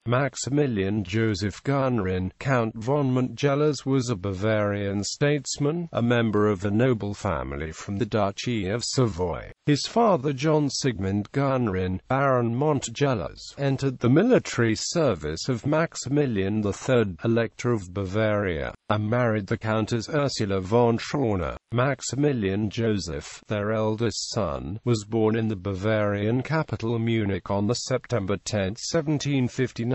Maximilian Josef Garnerin, Count von Montgelas, was a Bavarian statesman, a member of a noble family from the Duchy of Savoy. His father, John Sigmund Garnerin, Baron Montgelas, entered the military service of Maximilian III, Elector of Bavaria, and married the Countess Ursula von Trauner. Maximilian Josef, their eldest son, was born in the Bavarian capital Munich on September 10, 1759.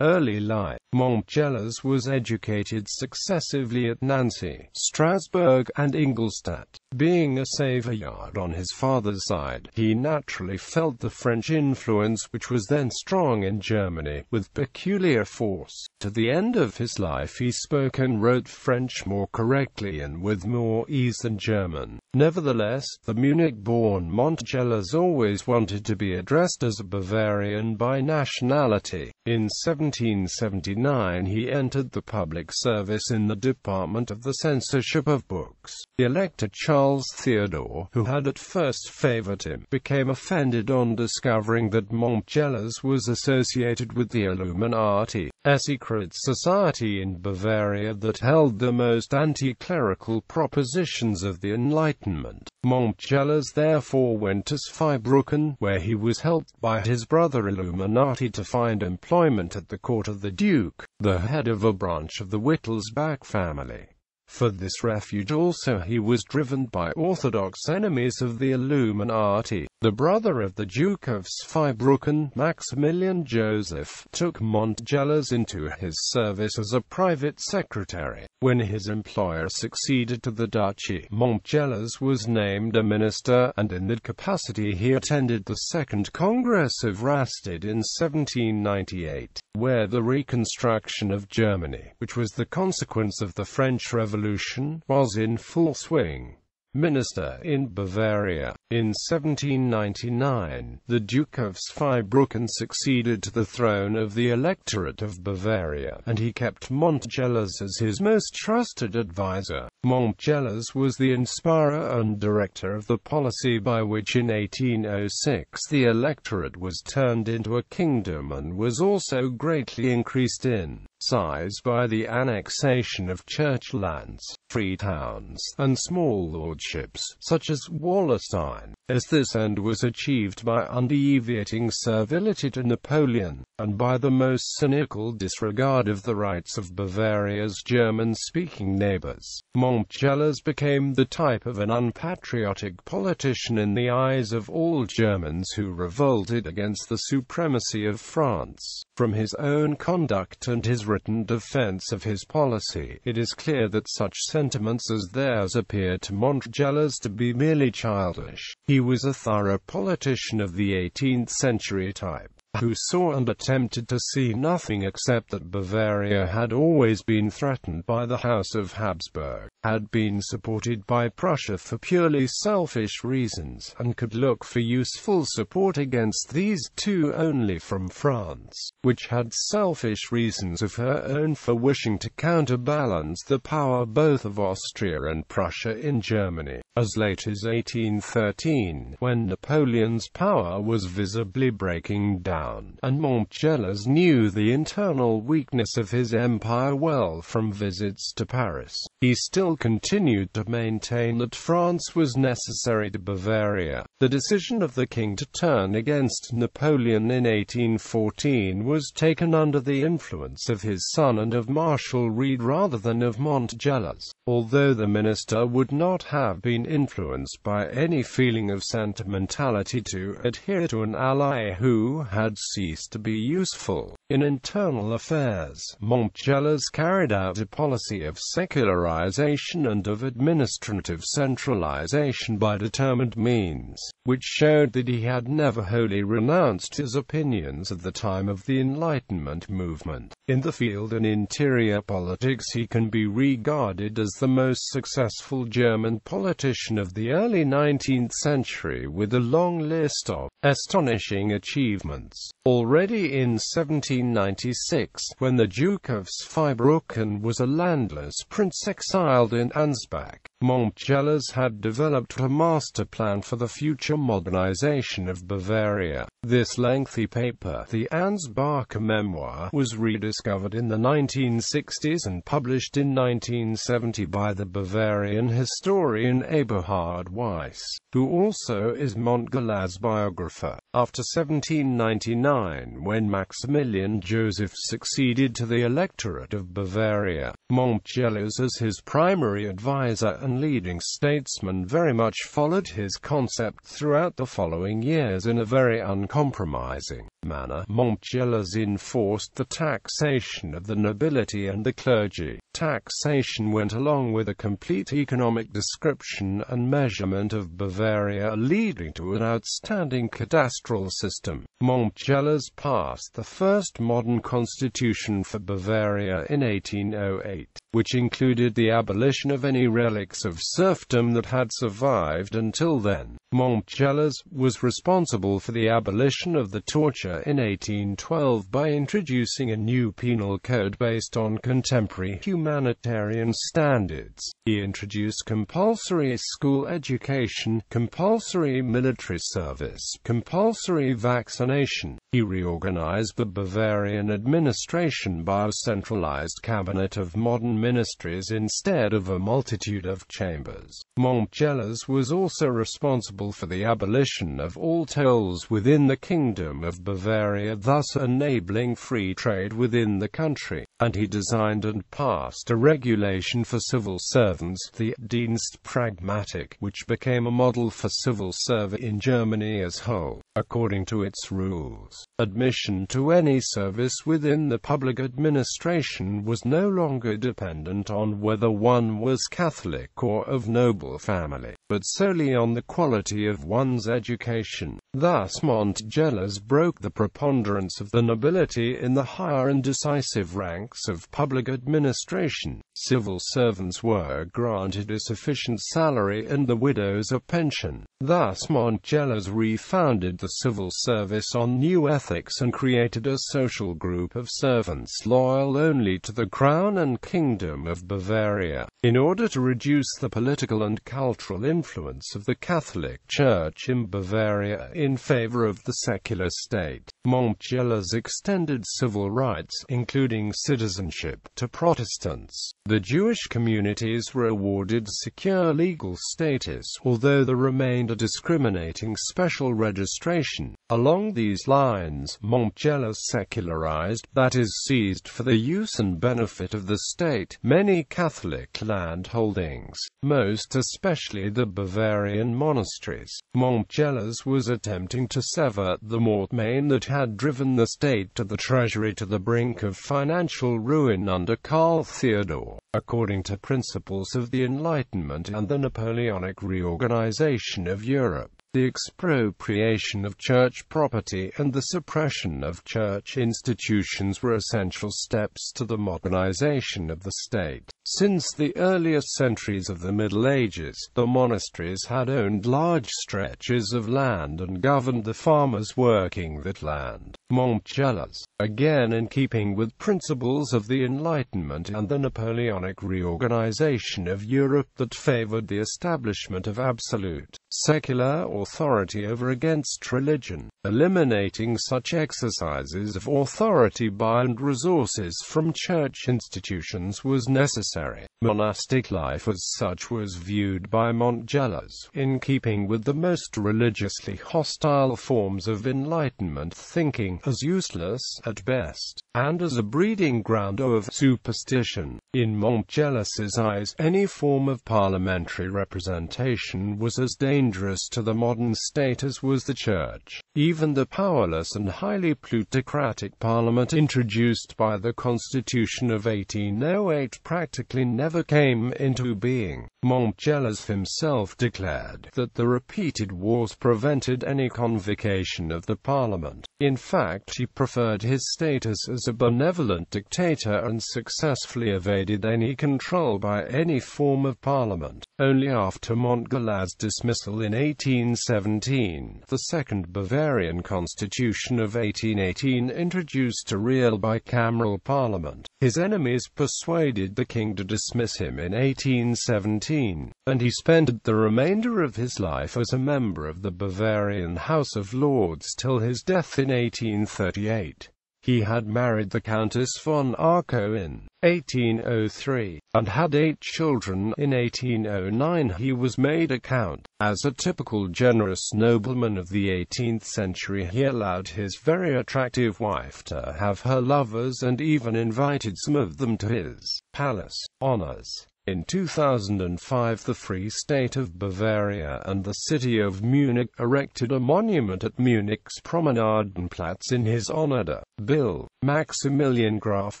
Early life. Montgelas was educated successively at Nancy, Strasbourg, and Ingolstadt. Being a Savoyard on his father's side, he naturally felt the French influence, which was then strong in Germany, with peculiar force. To the end of his life he spoke and wrote French more correctly and with more ease than German. Nevertheless, the Munich-born Montgelas always wanted to be addressed as a Bavarian by nationality. In 1779 he entered the public service in the department of the censorship of books. The Elector Charles Theodore, who had at first favored him, became offended on discovering that Montgelas was associated with the Illuminati, a secret society in Bavaria that held the most anti-clerical propositions of the Enlightenment. Montgelas therefore went to Zweibrücken, where he was helped by his brother Illuminati to find employment at the court of the Duke, the head of a branch of the Wittelsbach family. For this refuge also he was driven by orthodox enemies of the Illuminati. The brother of the Duke of Zweibrücken, Maximilian Josef, took Montgelas into his service as a private secretary. When his employer succeeded to the duchy, Montgelas was named a minister, and in that capacity he attended the Second Congress of Rastatt in 1798, where the reconstruction of Germany, which was the consequence of the French Revolution, was in full swing. Minister in Bavaria. In 1799, the Duke of Zweibrücken succeeded to the throne of the Electorate of Bavaria, and he kept Montgelas as his most trusted advisor. Montgelas was the inspirer and director of the policy by which in 1806 the electorate was turned into a kingdom and was also greatly increased in size by the annexation of church lands, free towns, and small lordships, such as Wallenstein, as this end was achieved by undeviating servility to Napoleon, and by the most cynical disregard of the rights of Bavaria's German-speaking neighbors. Montgelas became the type of an unpatriotic politician in the eyes of all Germans who revolted against the supremacy of France. From his own conduct and his written defense of his policy, it is clear that such sentiments as theirs appeared to Montgelas to be merely childish. He was a thorough politician of the 18th century type, who saw and attempted to see nothing except that Bavaria had always been threatened by the House of Habsburg, had been supported by Prussia for purely selfish reasons, and could look for useful support against these two only from France, which had selfish reasons of her own for wishing to counterbalance the power both of Austria and Prussia in Germany. As late as 1813, when Napoleon's power was visibly breaking down, and Montgelas knew the internal weakness of his empire well from visits to Paris, he still continued to maintain that France was necessary to Bavaria. The decision of the king to turn against Napoleon in 1814 was taken under the influence of his son and of Marshal Reed rather than of Montgelas, although the minister would not have been influenced by any feeling of sentimentality to adhere to an ally who had ceased to be useful. In internal affairs, Montgelas carried out a policy of secularization and of administrative centralization by determined means, which showed that he had never wholly renounced his opinions at the time of the Enlightenment movement. In the field and interior politics he can be regarded as the most successful German politician of the early 19th century, with a long list of astonishing achievements. Already in 1796, when the Duke of Zweibrücken was a landless prince exiled in Ansbach, Montgelas had developed a master plan for the future modernization of Bavaria. This lengthy paper, the Ansbacher Memoir, was rediscovered in the 1960s and published in 1970 by the Bavarian historian Eberhard Weiss, who also is Montgelas' biographer. After 1799, when Maximilian Joseph succeeded to the Electorate of Bavaria, Montgelas as his primary advisor and leading statesman very much followed his concept throughout the following years in a very uncompromising manner. Montgelas enforced the taxation of the nobility and the clergy. Taxation went along with a complete economic description and measurement of Bavaria, leading to an outstanding cadastral system. Montgelas passed the first modern constitution for Bavaria in 1808, which included the abolition of any relics of serfdom that had survived until then. Montgelas was responsible for the abolition of the torture in 1812 by introducing a new penal code based on contemporary humanitarian standards. He introduced compulsory school education, compulsory military service, compulsory vaccination. He reorganized the Bavarian administration by a centralized cabinet of modern ministries instead of a multitude of chambers. Montgelas was also responsible for the abolition of all tolls within the Kingdom of Bavaria, thus enabling free trade within the country, and he designed and passed a regulation for civil servants, the Dienst Pragmatic, which became a model for civil service in Germany as whole. According to its rules, admission to any service within the public administration was no longer dependent on whether one was Catholic or of noble family, but solely on the quality of one's education. Thus Montgelas broke the preponderance of the nobility in the higher and decisive ranks of public administration. Civil servants were granted a sufficient salary and the widows a pension. Thus Montgelas refounded the civil service on new ethics and created a social group of servants loyal only to the Crown and Kingdom of Bavaria. In order to reduce the political and cultural influence of the Catholic Church in Bavaria in favor of the secular state, Montgelas extended civil rights, including citizenship, to Protestants. The Jewish communities were awarded secure legal status, although there remained a discriminating special registration. Along these lines, Montgelas secularized, that is, seized for the use and benefit of the state, many Catholic land holdings, most especially the Bavarian monasteries. Montgelas was attempting to sever the mortmain that had driven the state to the treasury to the brink of financial ruin under Karl Theodor. According to principles of the Enlightenment and the Napoleonic reorganization of Europe, the expropriation of church property and the suppression of church institutions were essential steps to the modernization of the state. Since the earliest centuries of the Middle Ages, the monasteries had owned large stretches of land and governed the farmers working that land. Montgelas, again in keeping with principles of the Enlightenment and the Napoleonic reorganization of Europe that favored the establishment of absolute, secular authority over against religion, eliminating such exercises of authority by and resources from church institutions was necessary. Monastic life as such was viewed by Montgelas, in keeping with the most religiously hostile forms of Enlightenment thinking, as useless at best, and as a breeding ground of superstition. In Montgelas's eyes, any form of parliamentary representation was as dangerous to the modern state as was the church. Even the powerless and highly plutocratic parliament introduced by the Constitution of 1808 practically never came into being. Montgelas himself declared that the repeated wars prevented any convocation of the parliament. In fact, he preferred his status as a benevolent dictator and successfully evaded any control by any form of parliament. Only after Montgelas' dismissal in 1817, the Second Bavarian Constitution of 1818 introduced a real bicameral parliament. His enemies persuaded the king to dismiss him in 1817. 1817, and he spent the remainder of his life as a member of the Bavarian House of Lords till his death in 1838. He had married the Countess von Arco in 1803, and had 8 children. In 1809 he was made a count. As a typical generous nobleman of the 18th century, he allowed his very attractive wife to have her lovers and even invited some of them to his palace honors. In 2005, the Free State of Bavaria and the city of Munich erected a monument at Munich's Promenadenplatz in his honor. Bill Maximilian Graf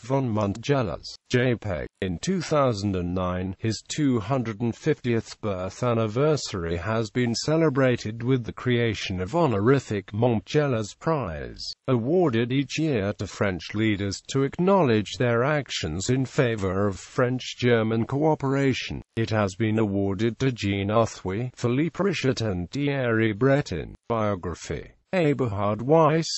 von Montgelas, JPEG. In 2009, his 250th birth anniversary has been celebrated with the creation of honorific Montgelas Prize, awarded each year to French leaders to acknowledge their actions in favor of French-German cooperation. It has been awarded to Jean Arthuis, Philippe Richet and Thierry Breton. Biography. Eberhard Weiss.